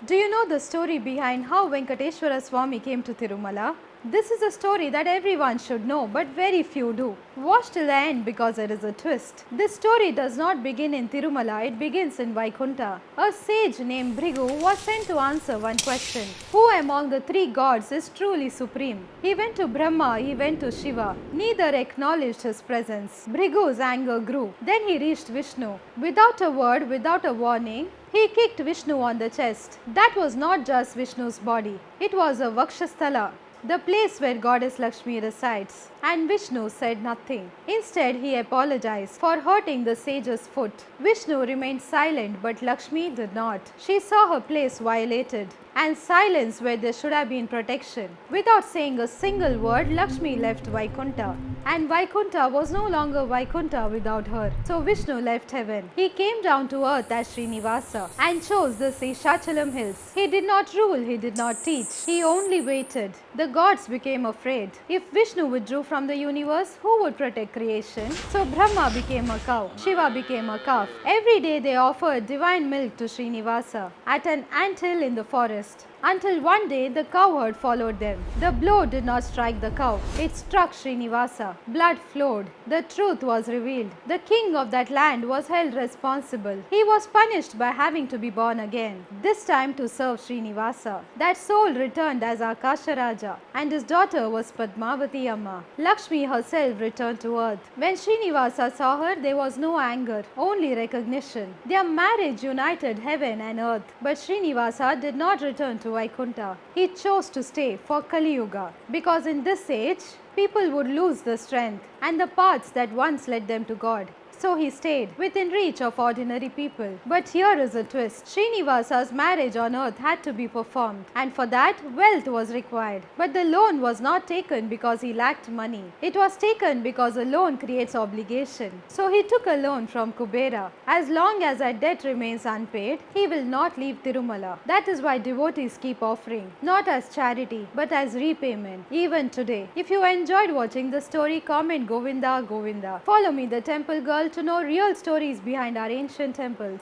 Do you know the story behind how Venkateshwara Swami came to Tirumala? This is a story that everyone should know, but very few do. Watch till the end because there is a twist. This story does not begin in Tirumala, it begins in Vaikunta. A sage named Bhrigu was sent to answer one question: who among the three gods is truly supreme? He went to Brahma, he went to Shiva. Neither acknowledged his presence. Bhrigu's anger grew. Then he reached Vishnu. Without a word, without a warning, he kicked Vishnu on the chest. That was not just Vishnu's body, it was a Vakshasthala, the place where goddess Lakshmi resides. And Vishnu said nothing. Instead, he apologized for hurting the sage's foot. Vishnu remained silent, but Lakshmi did not. She saw her place violated and silence where there should have been protection. Without saying a single word, Lakshmi left Vaikunta. And Vaikunta was no longer Vaikunta without her. So Vishnu left heaven. He came down to earth as Srinivasa and chose the Seshachalam hills. He did not rule, he did not teach. He only waited. The gods became afraid. If Vishnu withdrew from the universe, who would protect creation? So Brahma became a cow. Shiva became a calf. Every day they offered divine milk to Srinivasa at an anthill in the forest. Until one day the cowherd followed them. The blow did not strike the cow, it struck Srinivasa. Blood flowed. The truth was revealed. The king of that land was held responsible. He was punished by having to be born again, this time to serve Srinivasa. That soul returned as Akasha Raja, and his daughter was Padmavati Amma. Lakshmi herself returned to earth. When Srinivasa saw her, there was no anger, only recognition. Their marriage united heaven and earth, but Srinivasa did not return to Vaikunta. He chose to stay for Kali Yuga because in this age, people would lose the strength and the paths that once led them to God. So he stayed within reach of ordinary people. But here is a twist. Srinivasa's marriage on earth had to be performed, and for that, wealth was required. But the loan was not taken because he lacked money. It was taken because a loan creates obligation. So he took a loan from Kubera. As long as that debt remains unpaid, he will not leave Tirumala. That is why devotees keep offering, not as charity, but as repayment, even today. If you enjoyed watching the story, comment Govinda Govinda. Follow me, the Temple Girl, to know real stories behind our ancient temples.